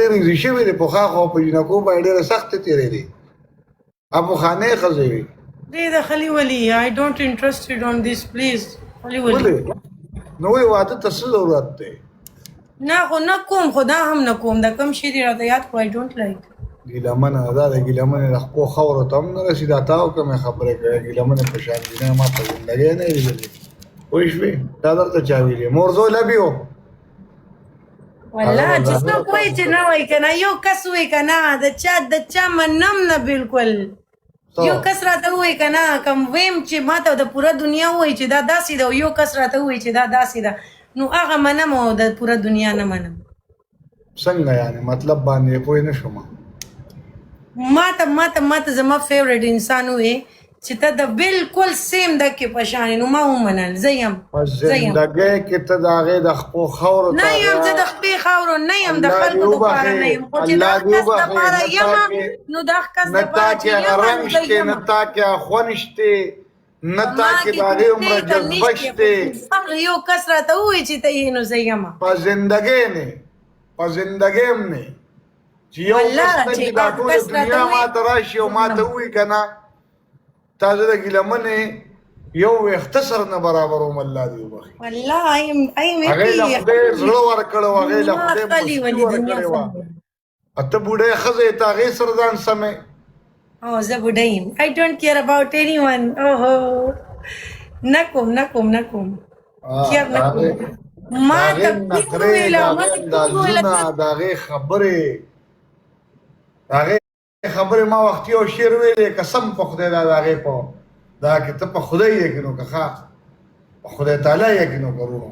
ډېرې ریشې وې په خا خو په جنکو باندې ډېره سخت تیرې دي ابو خانه خزې وي دې د خلی ولی I don't interested on this please خلی ولی نو وی واده ته څه ضرورت دی نه خو نه کوم خدا هم نه کوم دا کم شي دی راته یاد خو I don't like ګیلمنه دا د ګیلمنه د خپل خاور ته هم نه رسیدا تاو کوم خبره کوي ګیلمنه په شان دي نه ما په زندګۍ نه ویلې وای شوې دا درته چا ویلې مورزو لبیو والله چې څوک وایي چې نه وایي کنه یو کس وایي کنه د چا منم نه بالکل یو کس راته وایي کنه کوم ویم چې ماته د پوره دنیا وایي چې دا داسې ده یو کس راته وایي چې دا داسې ده نو هغه منم او د پوره دنیا نه منم څنګه یعنی مطلب باندې پوه نه شوم ماته زما فیوریټ انسان وې چې ته د بالکل سیم د کې پشان نو ما ومنل زیم زندګۍ کې ته د هغې د خپل خاورو نه یم زه د خپل خاورو نه یم د خلکو دپاره نه یم خو چې د کس دپاره یم نو د کس دپاره چې یم نه تا کې خوند شته نه تا کې د هغې عمره جذبه شته یو کس راته ووایي چې ته یې نو زه یم په زندګۍ نه په زندګۍ هم نه چې یو کس ته چې دا ټوله دنیا ما ته راشي او ما ته ووایي که نه تازه د ګیلمنې یو ویښته سره نه برابر وم الله دې وبخي والله هغې له خدای زړه ورکړی و هغې له خدای مسکي ورکړی وه ته بوډۍ ښځه یې ته هغې سره ځان سمې او زه بوډۍ یم I don't care about anyone اوهو نه کوم خیر نه کوم ما ته د هغې خبرې ما وخت یو شعر ویلې قسم په خدای دا د هغې په دا که ته په خدای یې نو که ښه په خدای تعالی یې نو کرونو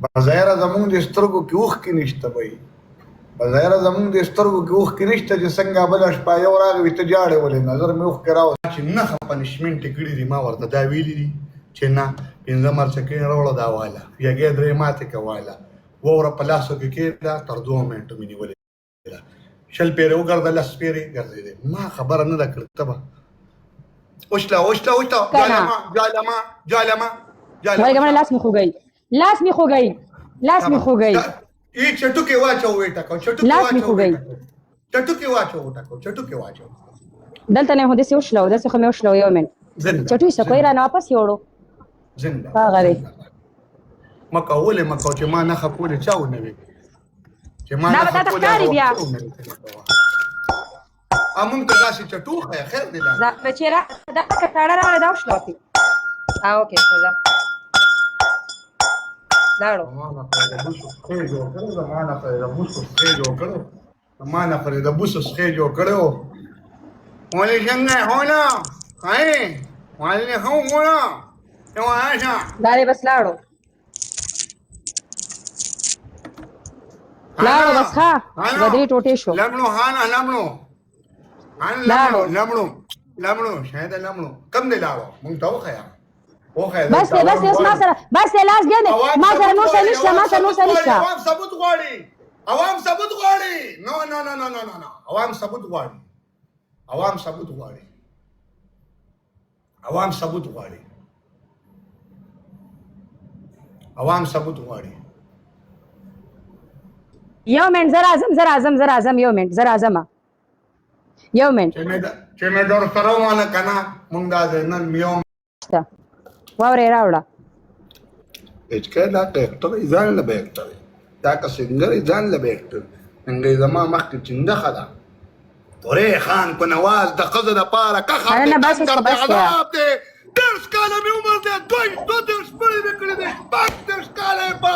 بظاهره زمونږ د سترګو کې اوښکې نشته بهی بظاهره زمونږ د سترګو کې اوښکې نشته چې څنګه بله شپه یو راغی وي ته جاړې ولې نظر مې اوښکې راوست چې نښه پنشمنټ یې کړي دي ما ورته دا ویلي دي چې نه پنځه مرچکۍ راوړه دا واله یګې درې ماتې که واله واوره په لاسو کې کېږده تر 2 منټو مې نیولې ده 6 پیرې وګرځه 10 پیرې ګرځېدې ما خبره نه ده کړې ته به اوشله جالما لاس می خوږی ای چټوکې واچو وې ټکو چټوکې واچو دلته نه هدي وشلو داسې خو مې وشلو یو من چټوي سکوي را نه واپس یوړو زنده هغه دی مکه چې ما نه خپولې چاو نه وي چې ما نه به تخکاری بیا امون ته داسې چټوخه خیر دی دا بچیرا دا کټاړه راغله دا وشلو پی اوکې سزا لاړو زمانه پر د بوسو سخې جوړ کړو ولې څنګه هونا ولې هونا نو آشا دا دی بس لاړو بس ښه ودرې ټوټې شو لمړو شاید لمړو کم دی لاړو مونږ ته وښیه بس ما سره بس لاس ګنده ما سره نور څه نشته عوام ثبوت غواړي عوام ثبوت غواړي یو منټ زر اعظم یو منټ چې مې در سره وانه کنه مونږ دا نن میو واورې راوړه اچکا دا ډاکټر ځان له ډاکټر دا که څنګه ځان له ډاکټر څنګه زما مخکې چنده خدا تورې خان په نواز د ښځو دپاره که نه بس عذاب دی 10 کاله مې عمر دی 2 پړې مې کړې دی 10 کاله یې په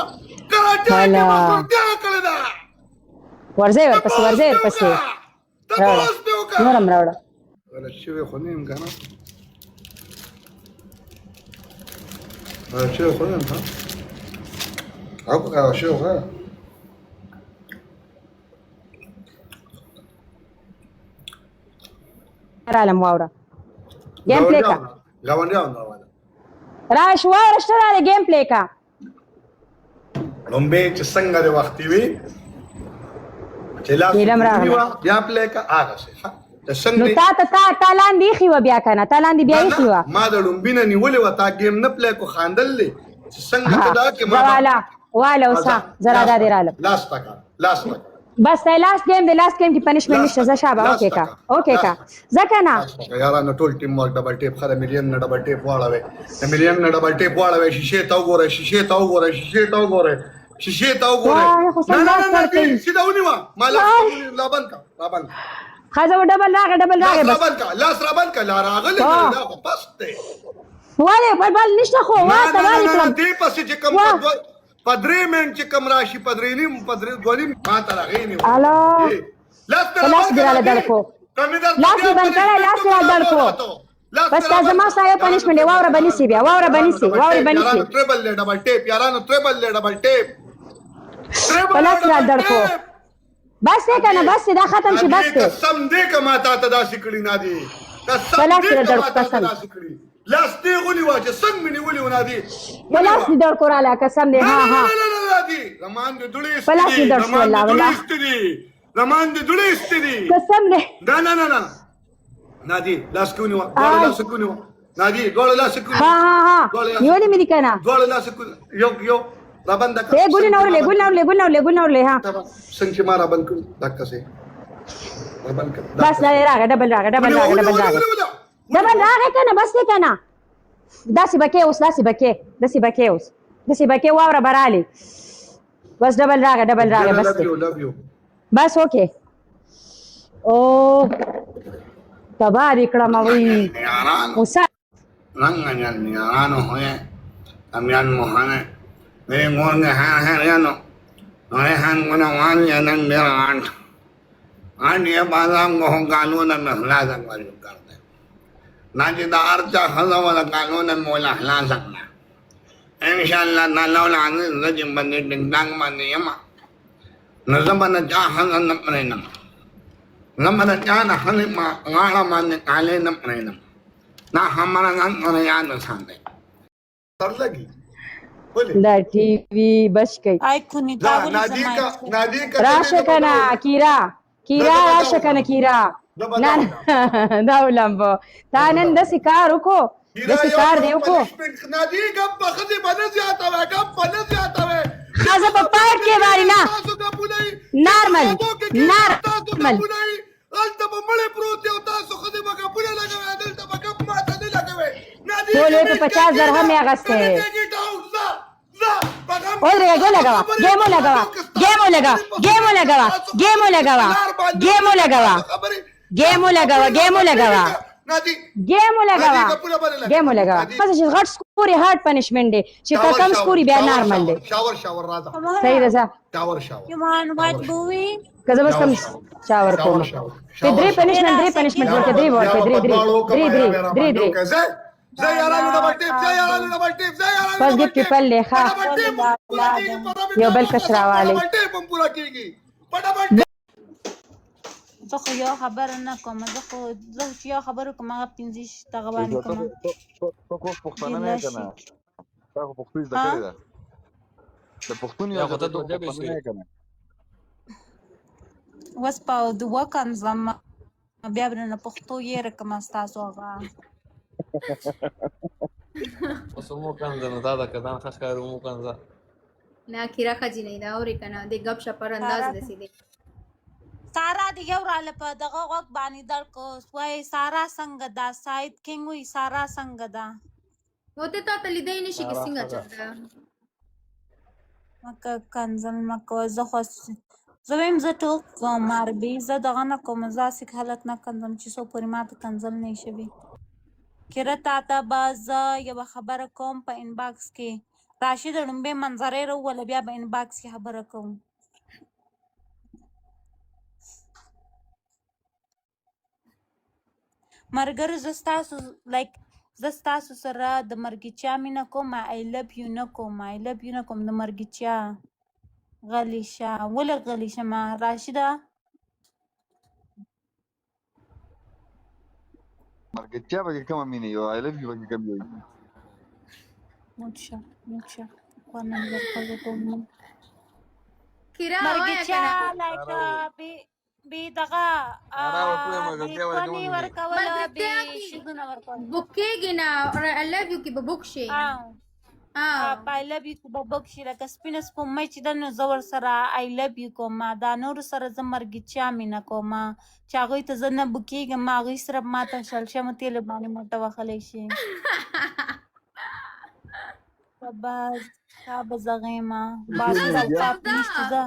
کراچۍ کې مزدورتیا کړې ده ورځې ورپسې نور هم راوړه غلط شوی خو نه یم که نه شو خودم ها ابغى شو ها عالم واورا گیم پلے کا راش واورا شتره گیم پلے کا لومبه چې څنګه د وختي وي چې لاس بیا پلے کا هغه شي نو تا لاندې ایښي وه بیا که نه تا لاندې بیا ایښي وه ما د ډومبینه نیولې وه تا ګیم نه پلی کو خاندل دی چې څنګه په دا کې زه واله اوسه زه رادا دې رالم لاس تکا بس دی لاست ګیم دی لاست ګیم کې پنشمنټ نشته زه شابه اوکې کا ځکه نه یارانو ټول ټیم ورک ډبل ټیپ خره ملین نه ډبل ټیپ واړوي د ملین نه ډبل ټیپ واړوي شیشه ته وګوره نه سیده ونیوه ما لا بند کا خزه ډبل راغی بس لاس را بند کا لا راغلی دا خو پس دی ولې بل نشته خو واته وایي کړم دې پسې چې کوم پدری منټ چې کوم راشي پدری دویم ما ته راغی نیو لاس دراله درکو لاس بند کړه لاس را درکو بس تا زما سایه پنشمنټ واوره بنسي بیا واوره بنسي ټریبل ډبل ټیپ یارانو ټریبل ډبل ټیپ لاس را درکو بس دی کنه بس دا ختم شي بس دی قسم دې کما تا ته داسې کړي نه دي قسم دې کما تا ته داسې کړي لاس دې غونی واچ څنګه مې نیولې ونه دي لاس دې در کوراله قسم دې ها دي رمان دې دړې لاس دې در والله رمان دې دړې استدي قسم دې نه نادي لاس کونی وا نادي ګول لاس کونی ها نیولې مې دي کنه ګول لاس کونی یو رابند کا ګول نورلې ها څنګه ما رابند کو دکا سي رابند کا بس لا راغه ډبل راغه کنه بس دې کنه داسې بکې اوس واوره برالي بس ډبل راغه بس اوکې او تبا دې کړم وی اوس نانو هوه امیان موهانه میرے مور نے ہاں وان یا نن میران یہ بازام کو قانون میں ہلا سکتا کرتے نہ جدا ارچا خزا ولا قانون مولا ہلا سکنا انشاءاللہ نہ لولا عزیز رجم بندی ڈنگ من یما نظمنا چاہ نمرینم نمنا چاہ حلما غاڑا من کالے نمرینم نہ ہمارا نمر یاد ساندے سر لگی دا ټي وي بش کوي آیکونی تاول نادی کا راشه کنه کیرا راشه کنه کیرا نه دا ولمبو تا نن د سکار وکړو دیو کو نادی کب بخدی بنه زیاته وای خزه په پاک کې واری نه نارمل الته په مړې پروت یو تاسو خدي مګه پوله لګوي دلته مګه ماته نه لګوي ټول په 50 درهم یې اغسته Odriga, gemo لګوا پس چې غټ سکوري هارد پنشمنت دی چې کم سکوري بیا نارمل دی شاور راځه صحیح ده شاور you want what boy که زه بس کم شاور کوم په درې پنشمنت ورته درې زي يارانو ډبل ټیپ بس دې کې پل ښه یو بل کشراواله پورا کیږي زه خو یو خبر نه کوم زه چې یو خبر کوم هغه 15 دغه باندې کوم ته خو پښتانه نه کنه تا خو پښتو زده کړې ده د پښتون یو څه ته نه کنه وس په دوه کنځم بیا برنه پښتو یې رقم تاسو هغه وسمو کنځه نو دا کدان خښکارو کنځه نه کیرا خجی نه دا اورې کنه د غب شپر انداز دسی دی سارا دی یو راله په دغه وخت باندې درکو سوای سارا څنګه دا سایت کینګ وی سارا څنګه دا وته ته لیدای نشي کې څنګه چلدا مکه کنځل مکه زه خو زویم زه ټوک کوم عربي زه دغه نه کوم ځاسک حالت نه کنځم چې سو پورې ماته کنځل نه شي کړه تا ته باز یو خبره کوم په انباکس کې راشد لومبه منظرې وروله بیا په انباکس کې خبره کوم مرګر زستاسو سره د مرګچا مینه کوم I love you نه کوم د مرګچا غلیشه ولا غلیشه ما راشده مرګچا به کوم مینه یو I love you به کوم یو موچا قانون ورکړو کوم کیرا مرګچا لایک بي دغه ورکوله بي شګونه ورکوله بوکېږي نه I love you کې به بوک شي I love you به بوک شي لکه سپینه سپوږمۍ چې ده نو زه ورسره I love you کوم دا نورو سره زه مرګچیا مینه کوم چې هغوی ته زه نه بوکېږم هغوی سره ماته شلشمو تیلو باندې موټه وهلی شي بس تا به زغېمه باسي او تاپ نشته ده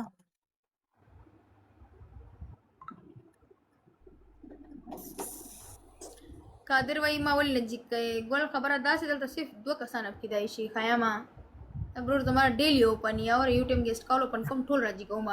قادر وایي ما ولې لجیک کوې ګل خبره داسې دلته صرف 2 کسان کېدای شي خیامه ورور زما ډیلی اوپن یا اور یوټیوب ګیسټ کال اوپن کوم ټول راځي کوم